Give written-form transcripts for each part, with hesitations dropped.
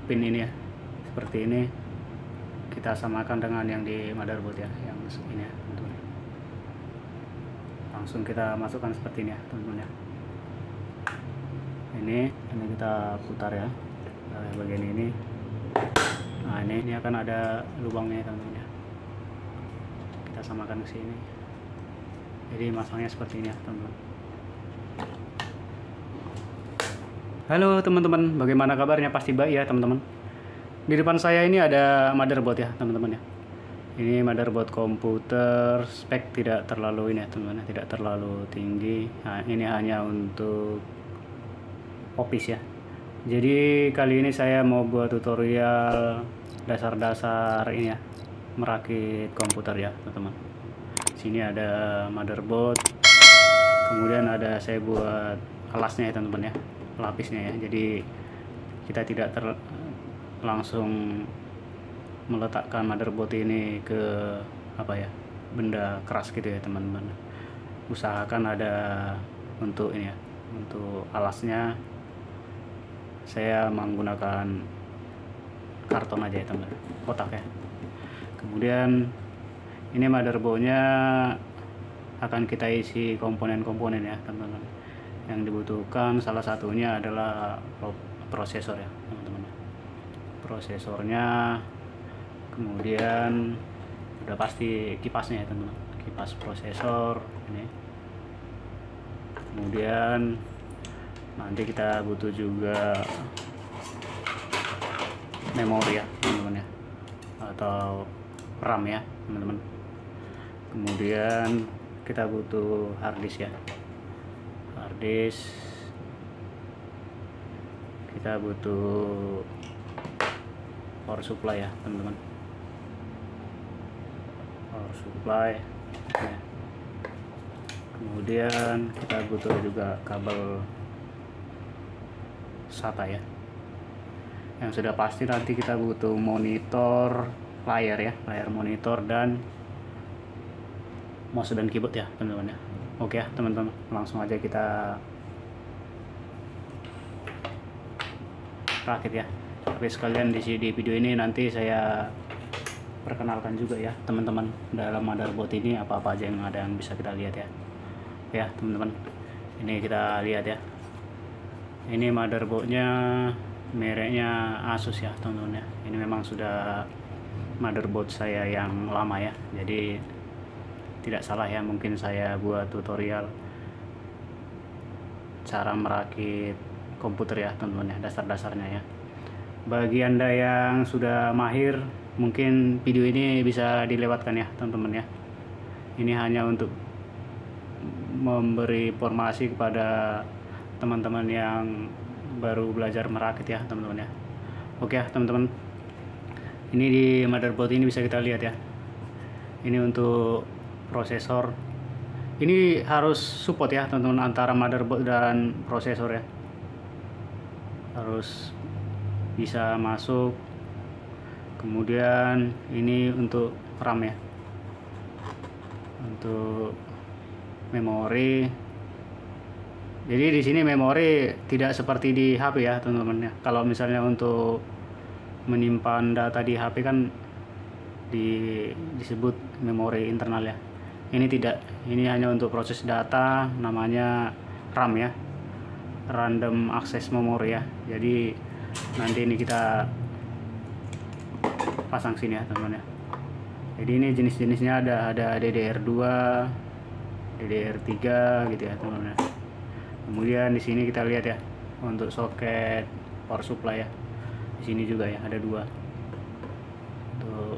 pin ini ya, seperti ini kita samakan dengan yang di motherboard ya, yang ini ya teman-teman. Langsung kita masukkan seperti ini ya teman-teman ya. Ini kita putar ya, bagian ini. Nah ini akan ada lubangnya teman-teman ya, kita samakan ke sini. Jadi masangnya seperti ini ya teman-teman. Halo teman-teman, bagaimana kabarnya? Pasti baik ya teman-teman. Di depan saya ini ada motherboard ya teman-teman ya. Ini motherboard komputer, spek tidak terlalu ini ya teman-teman, tidak terlalu tinggi. Nah, ini hanya untuk office ya. Jadi kali ini saya mau buat tutorial dasar-dasar ini ya, merakit komputer ya teman-teman. Sini ada motherboard, kemudian ada saya buat alasnya ya teman-teman ya, lapisnya ya. Jadi kita tidak langsung meletakkan motherboard ini ke apa ya, benda keras gitu ya teman-teman. Usahakan ada untuk ini ya, untuk alasnya saya menggunakan karton aja ya teman-teman, kotak ya. Kemudian ini motherboardnya akan kita isi komponen-komponen ya teman-teman. Yang dibutuhkan salah satunya adalah prosesor ya teman-teman. Prosesornya, kemudian udah pasti kipasnya ya teman-teman, kipas prosesor ini. Kemudian nanti kita butuh juga memori ya teman-teman ya, atau RAM ya teman-teman. Kemudian kita butuh harddisk ya, harddisk. Kita butuh power supply ya teman-teman, power supply ya. Kemudian kita butuh juga kabel SATA ya. Yang sudah pasti nanti kita butuh monitor, layar ya, layar monitor, dan mouse dan keyboard ya teman-teman ya. Oke ya teman-teman, langsung aja kita rakit ya. Tapi sekalian di video ini nanti saya perkenalkan juga ya teman-teman, dalam motherboard ini apa-apa aja yang ada yang bisa kita lihat ya. Ya teman-teman, ini kita lihat ya. Ini motherboardnya mereknya Asus ya teman-teman ya. Ini memang sudah motherboard saya yang lama ya, jadi tidak salah ya mungkin saya buat tutorial cara merakit komputer ya teman-teman ya, dasar-dasarnya ya. Bagi anda yang sudah mahir, mungkin video ini bisa dilewatkan ya teman-teman ya. Ini hanya untuk memberi informasi kepada teman-teman yang baru belajar merakit ya teman-teman ya. Oke ya teman-teman, ini di motherboard ini bisa kita lihat ya. Ini untuk prosesor. Ini harus support ya teman-teman antara motherboard dan prosesor ya, harus bisa masuk. Kemudian ini untuk RAM ya, untuk memori. Jadi di sini memori tidak seperti di HP ya teman-teman ya. Kalau misalnya untuk menyimpan data di HP kan disebut memori internal ya. Ini tidak, ini hanya untuk proses data, namanya RAM ya, random access memory ya. Jadi nanti ini kita pasang sini ya teman-teman ya. Jadi ini jenis-jenisnya ada DDR2, DDR3 gitu ya teman-teman ya. Kemudian di sini kita lihat ya untuk soket power supply ya. Di sini juga ya ada dua. Untuk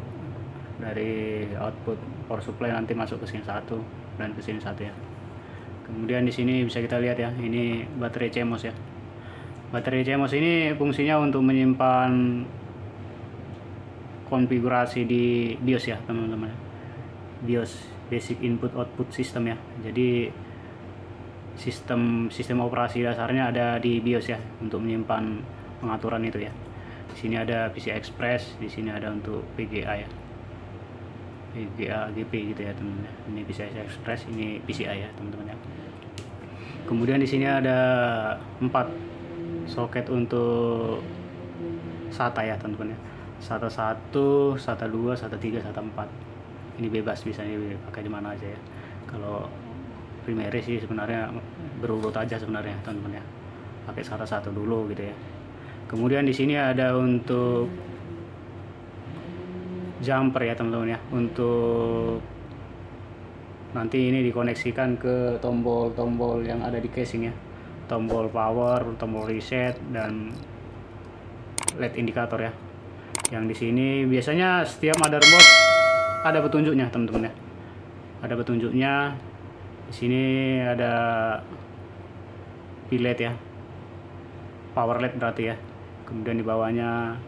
dari output power supply nanti masuk ke sini satu dan ke sini satu ya. Kemudian di sini bisa kita lihat ya, ini baterai CMOS ya. Baterai CMOS ini fungsinya untuk menyimpan konfigurasi di BIOS ya teman-teman. BIOS, Basic Input Output System ya. Jadi sistem operasi dasarnya ada di BIOS ya, untuk menyimpan pengaturan itu ya. Di sini ada PCI Express, di sini ada untuk VGA ya, VGA GP gitu ya teman-teman. Ini PCI Express, ini PCI ya teman-teman ya. Kemudian di sini ada 4 soket untuk SATA ya teman-teman ya. SATA 1, SATA 2, SATA 3, SATA 4. Ini bebas, bisa dipakai di mana aja ya. Kalau primary sih sebenarnya berurut aja sebenarnya teman-teman ya. Pakai SATA 1 dulu gitu ya. Kemudian di sini ada untuk jumper ya teman-teman ya. Untuk nanti ini dikoneksikan ke tombol-tombol yang ada di casing ya. Tombol power, tombol reset, dan LED indikator ya. Yang di sini biasanya setiap motherboard ada petunjuknya teman-teman ya. Ada petunjuknya. Di sini ada P-LED ya. Power LED berarti ya. Kemudian di bawahnya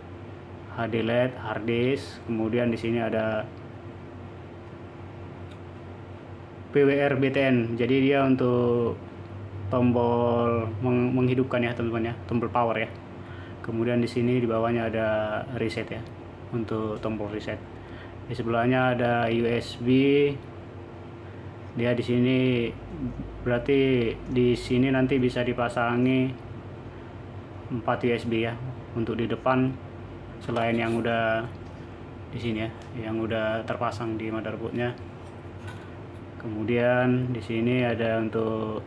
HD LED, hard disk. Kemudian di sini ada PWR BTN. Jadi dia untuk tombol menghidupkan ya teman-teman ya, tombol power ya. Kemudian di sini di bawahnya ada reset ya, untuk tombol reset. Di sebelahnya ada USB. Dia di sini berarti di sini nanti bisa dipasangi 4 USB ya untuk di depan, selain yang udah di sini ya, yang udah terpasang di motherboardnya. Kemudian di sini ada untuk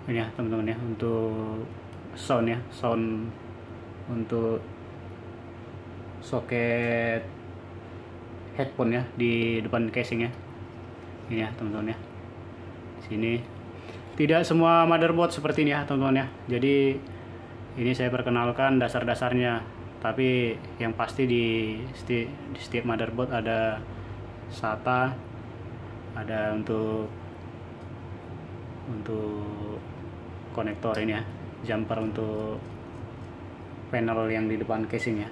ini ya teman-teman ya, untuk sound ya, sound untuk soket headphone ya di depan casing ya. Ini ya teman-teman ya. Di sini tidak semua motherboard seperti ini ya teman-teman ya. Jadi ini saya perkenalkan dasar-dasarnya, tapi yang pasti di setiap motherboard ada SATA, ada untuk konektor ini ya, jumper untuk panel yang di depan casing ya.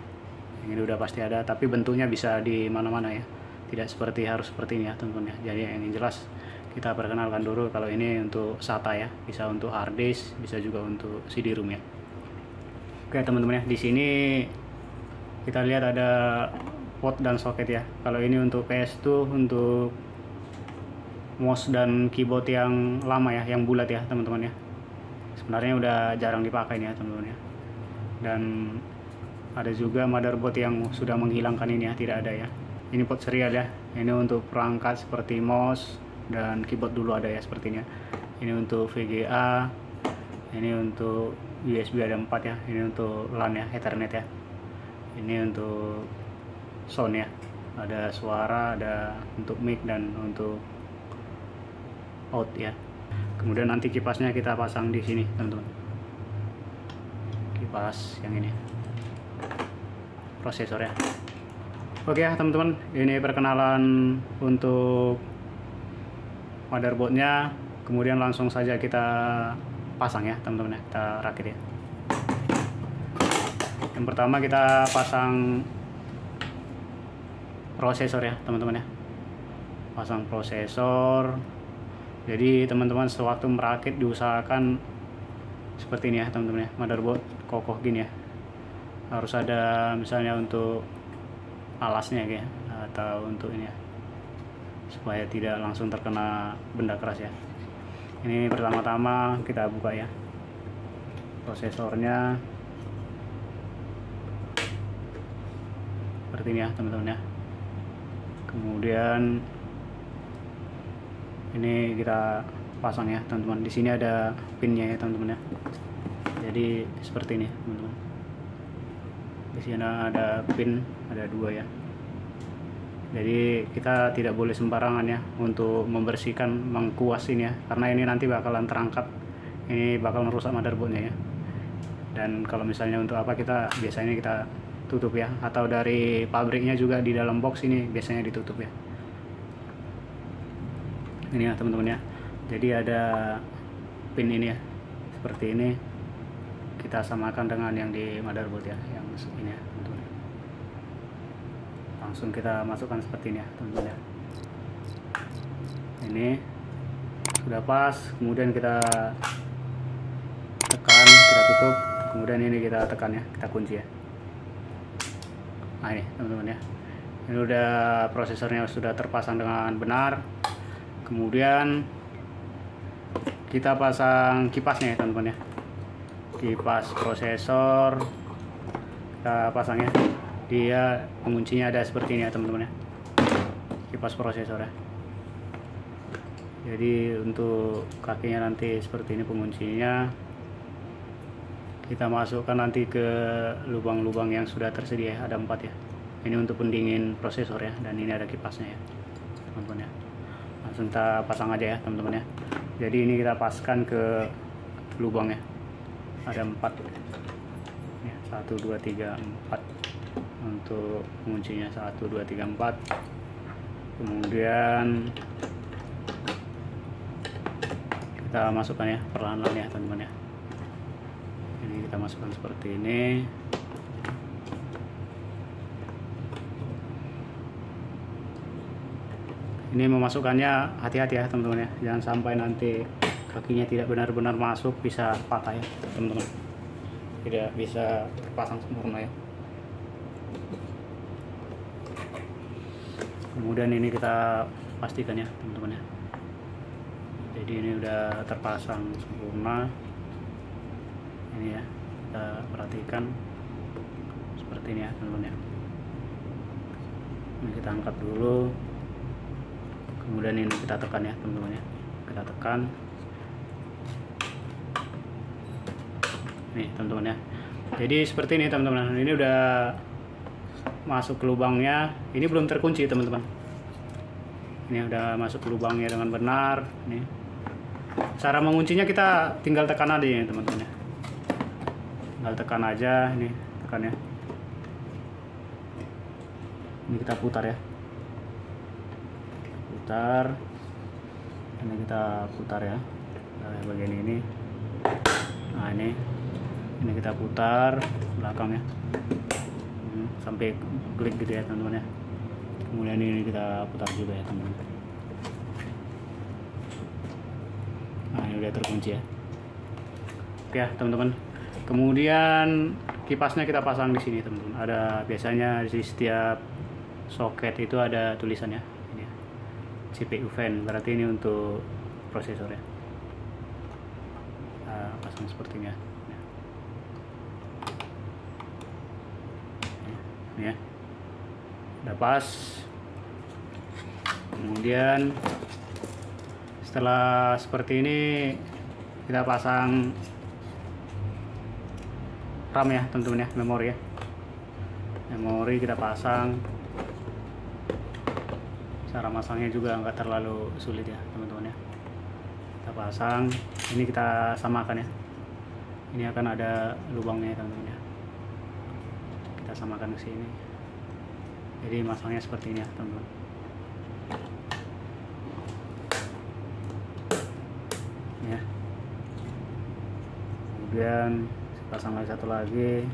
Ini udah pasti ada, tapi bentuknya bisa di mana-mana ya, tidak harus seperti ini ya teman-teman ya. Jadi yang jelas kita perkenalkan dulu kalau ini untuk SATA ya, bisa untuk hard disk, bisa juga untuk CD-ROM ya. Oke teman-teman ya, di sini kita lihat ada port dan soket ya. Kalau ini untuk PS2, untuk mouse dan keyboard yang lama ya, yang bulat ya teman-teman ya. Sebenarnya udah jarang dipakai nih ya teman-teman ya. Dan ada juga motherboard yang sudah menghilangkan ini ya, tidak ada ya. Ini port serial ya. Ini untuk perangkat seperti mouse dan keyboard dulu ada ya sepertinya. Ini untuk VGA. Ini untuk USB ada 4 ya. Ini untuk LAN ya, Ethernet ya. Ini untuk sound ya. Ada suara, ada untuk mic dan untuk out ya. Kemudian nanti kipasnya kita pasang di sini teman-teman. Kipas yang ini, prosesor ya. Oke ya teman-teman, ini perkenalan untuk motherboardnya. Kemudian langsung saja kita pasang ya teman-teman ya, kita rakit ya. Yang pertama kita pasang prosesor ya teman-teman ya. Pasang prosesor. Jadi teman-teman sewaktu merakit diusahakan seperti ini ya teman-teman ya, motherboard kokoh gini ya. Harus ada misalnya untuk alasnya ya, atau untuk ini ya, supaya tidak langsung terkena benda keras ya. Ini pertama-tama kita buka ya prosesornya, seperti ini ya teman-teman ya. Kemudian ini kita pasang ya teman-teman. Di sini ada pinnya ya teman-teman ya. Jadi seperti ini teman-teman. Di sini ada pin, ada 2 ya. Jadi kita tidak boleh sembarangan ya untuk membersihkan, mengkuas ini ya, karena ini nanti bakalan terangkat, ini bakal merusak motherboardnya ya. Dan kalau misalnya untuk apa, kita biasanya kita tutup ya, atau dari pabriknya juga di dalam box ini biasanya ditutup ya. Ini ya teman-teman ya. Jadi ada pin ini ya, seperti ini. Kita samakan dengan yang di motherboard ya, yang ini ya teman-teman. Langsung kita masukkan seperti ini ya teman-teman ya. Ini sudah pas, kemudian kita tekan, kita tutup, kemudian ini kita tekan ya, kita kunci ya. Nah ini teman-teman ya, ini udah prosesornya sudah terpasang dengan benar. Kemudian kita pasang kipasnya ya teman-teman ya, kipas prosesor. kita pasang ya. Dia penguncinya ada seperti ini ya teman-teman ya, kipas prosesor ya. Jadi untuk kakinya nanti seperti ini penguncinya, kita masukkan nanti ke lubang-lubang yang sudah tersedia ya, ada 4 ya. Ini untuk pendingin prosesor ya, dan ini ada kipasnya ya teman-teman ya. Langsung kita pasang aja ya teman-teman ya. Jadi ini kita paskan ke lubangnya, ada 4 ya, 1 2 3 4 untuk penguncinya, 1 2 3 4. Kemudian kita masukkan ya perlahan-lahan ya teman-teman ya. Ini kita masukkan seperti ini. Ini memasukkannya hati-hati ya teman-teman ya, jangan sampai nanti kakinya tidak benar-benar masuk, bisa patah ya teman-teman, tidak bisa terpasang sempurna ya. Kemudian ini kita pastikan ya teman-teman ya, jadi ini udah terpasang sempurna. Ini ya, kita perhatikan seperti ini ya teman-teman ya. Ini kita angkat dulu, kemudian ini kita tekan ya teman-teman ya, kita tekan nih teman-teman ya. Jadi seperti ini teman-teman, ini udah masuk ke lubangnya, ini belum terkunci teman-teman. Ini udah masuk ke lubangnya dengan benar. Nih, cara menguncinya kita tinggal tekan aja ya teman-teman ya, tinggal tekan aja, ini tekan ya. Ini kita putar ya, putar, ini kita putar ya, nah, bagian ini. Nah ini kita putar belakang ya, sampai klik gitu ya teman-teman ya. Kemudian ini kita putar juga ya teman-teman. Nah ini udah terkunci ya. Oke ya teman-teman. Kemudian kipasnya kita pasang di sini teman-teman. Ada biasanya di setiap soket itu ada tulisannya. Ini ya, CPU fan, berarti ini untuk prosesor ya. Kita pasang sepertinya. Ini ya, udah pas. Kemudian setelah seperti ini kita pasang RAM ya teman-teman ya, memori ya. Memori kita pasang. Cara masangnya juga nggak terlalu sulit ya teman-teman ya. Kita pasang, ini kita samakan ya. Ini akan ada lubangnya teman-teman ya. Kita samakan ke sini. Jadi masangnya seperti ini ya teman-teman. Ya. Kemudian pasang lagi satu lagi.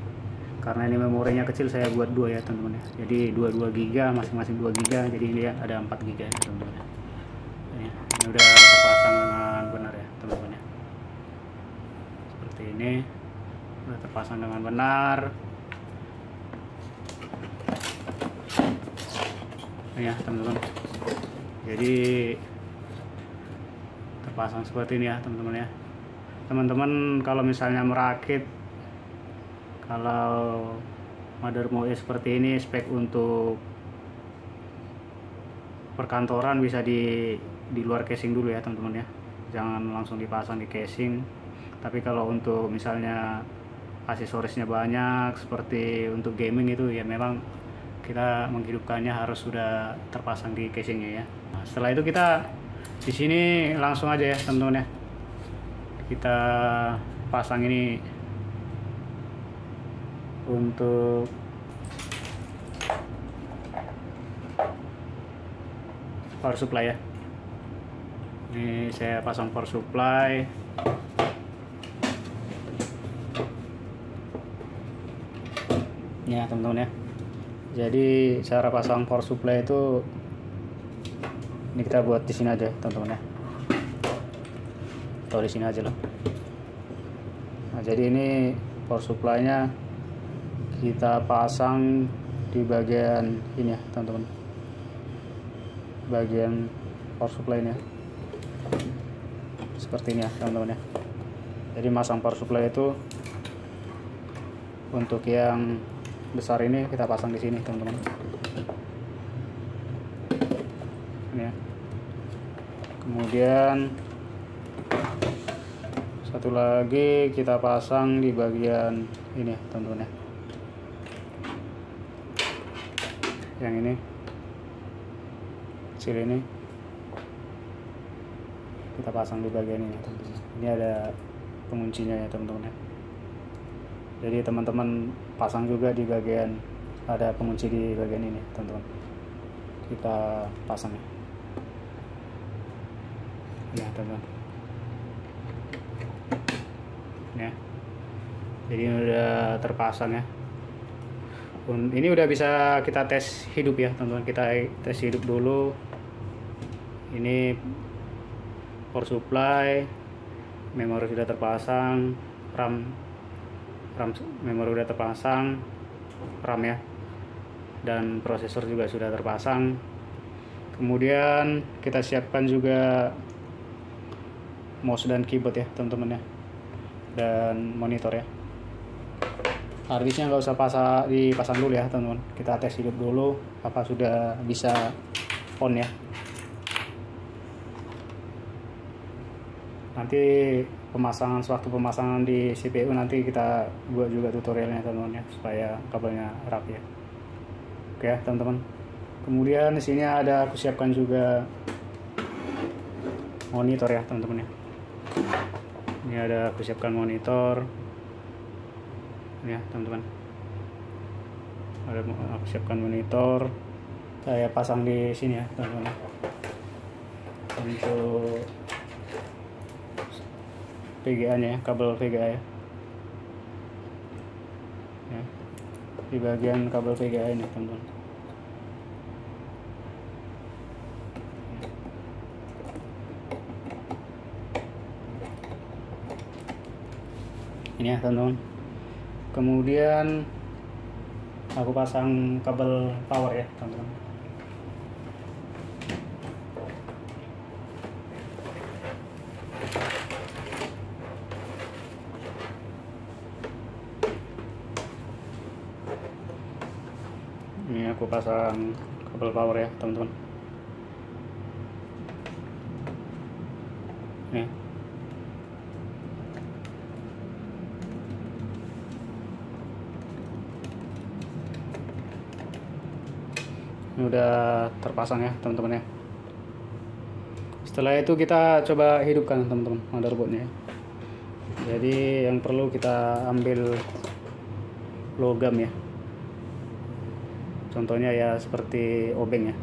Karena ini memorinya kecil, saya buat 2 ya teman-teman ya. Jadi 22 GB, masing-masing 2 GB. Jadi ini ya ada 4 GB ya teman-teman ya. Ini udah terpasang dengan benar ya teman-teman ya. Seperti ini udah terpasang dengan benar. Ya teman-teman, jadi terpasang seperti ini ya teman-teman ya. Teman-teman kalau misalnya merakit, kalau mother MOE seperti ini, spek untuk perkantoran bisa di luar casing dulu ya teman-teman ya, jangan langsung dipasang di casing. Tapi kalau untuk misalnya aksesorisnya banyak seperti untuk gaming itu ya memang kita menghidupkannya harus sudah terpasang di casingnya ya. Nah, setelah itu kita di sini langsung aja ya teman-teman ya, kita pasang ini untuk power supply ya. Ini saya pasang power supply. Ya teman-teman ya. Jadi cara pasang power supply itu ini kita buat di sini aja teman-teman ya, atau di sini aja lah. Nah jadi ini power supply-nya kita pasang di bagian ini ya teman-teman, bagian power supply-nya seperti ini ya teman-teman ya. Jadi masang power supply itu untuk yang besar ini kita pasang di sini teman-teman. Ini ya. Kemudian satu lagi kita pasang di bagian ini ya teman-teman ya. Yang ini kecil ini kita pasang di bagian ini teman-teman. Ini ada penguncinya ya teman-teman ya. Jadi teman-teman pasang juga di bagian, ada pengunci di bagian ini teman-teman. Kita pasang ya. Ya teman-teman. Ya. Jadi ini udah terpasang ya. Ini udah bisa kita tes hidup ya teman-teman. Kita tes hidup dulu. Ini power supply, memori sudah terpasang, RAM memori sudah terpasang, RAM ya, dan prosesor juga sudah terpasang. Kemudian kita siapkan juga mouse dan keyboard ya teman-teman ya, dan monitor ya. Harddisknya nggak usah dipasang dulu ya teman-teman. Kita tes hidup dulu apa sudah bisa on ya. Nanti waktu pemasangan di CPU nanti kita buat juga tutorialnya teman-teman ya, supaya kabelnya rapi ya. Oke ya teman-teman. Kemudian di sini aku siapkan juga monitor ya teman-teman ya. Ini aku siapkan monitor. Ini ya teman-teman. Aku siapkan monitor. Saya pasang di sini ya teman-teman. Untuk VGA nya ya, kabel VGA ya. Di bagian kabel VGA ini teman-teman. Ini ya teman-teman. Kemudian aku pasang kabel power ya teman-teman. Ini aku pasang kabel power ya teman-teman. Ini udah terpasang ya teman-teman ya. Setelah itu kita coba hidupkan teman-teman motherboardnya ya. Jadi yang perlu kita ambil logam ya. Contohnya ya seperti obeng ya.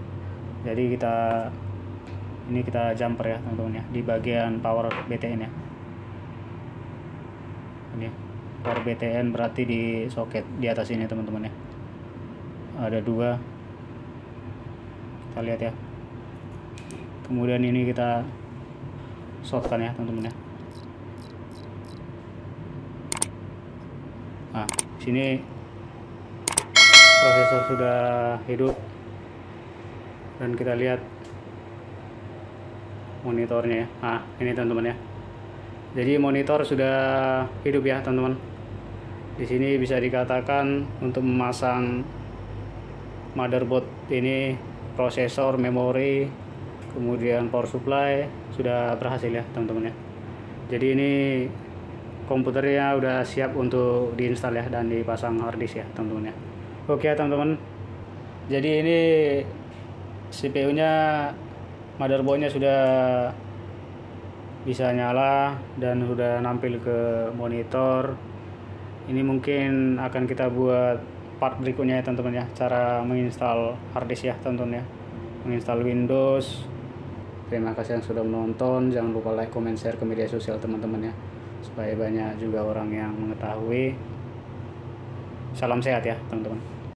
Jadi kita jumper ya teman-teman ya, di bagian power BTN ya. Ini power BTN berarti di soket di atas ini teman-teman ya. Ada 2. Kita lihat ya. Kemudian ini kita shortkan ya teman-teman ya. Nah, sini prosesor sudah hidup, dan kita lihat monitornya ya. Nah, ini teman-teman ya. Jadi monitor sudah hidup ya teman-teman. Di sini bisa dikatakan untuk memasang motherboard ini, prosesor, memori, kemudian power supply sudah berhasil ya teman-teman ya. Jadi ini komputernya udah siap untuk diinstal ya, dan dipasang harddisk ya teman-teman ya. Oke ya teman-teman. Jadi ini CPU-nya, motherboardnya sudah bisa nyala dan sudah nampil ke monitor. Ini mungkin akan kita buat part berikutnya ya teman-teman ya, cara menginstal harddisk ya teman-teman ya, menginstal Windows. Terima kasih yang sudah menonton. Jangan lupa like, comment, share ke media sosial teman-teman ya, supaya banyak juga orang yang mengetahui. Salam sehat ya teman-teman.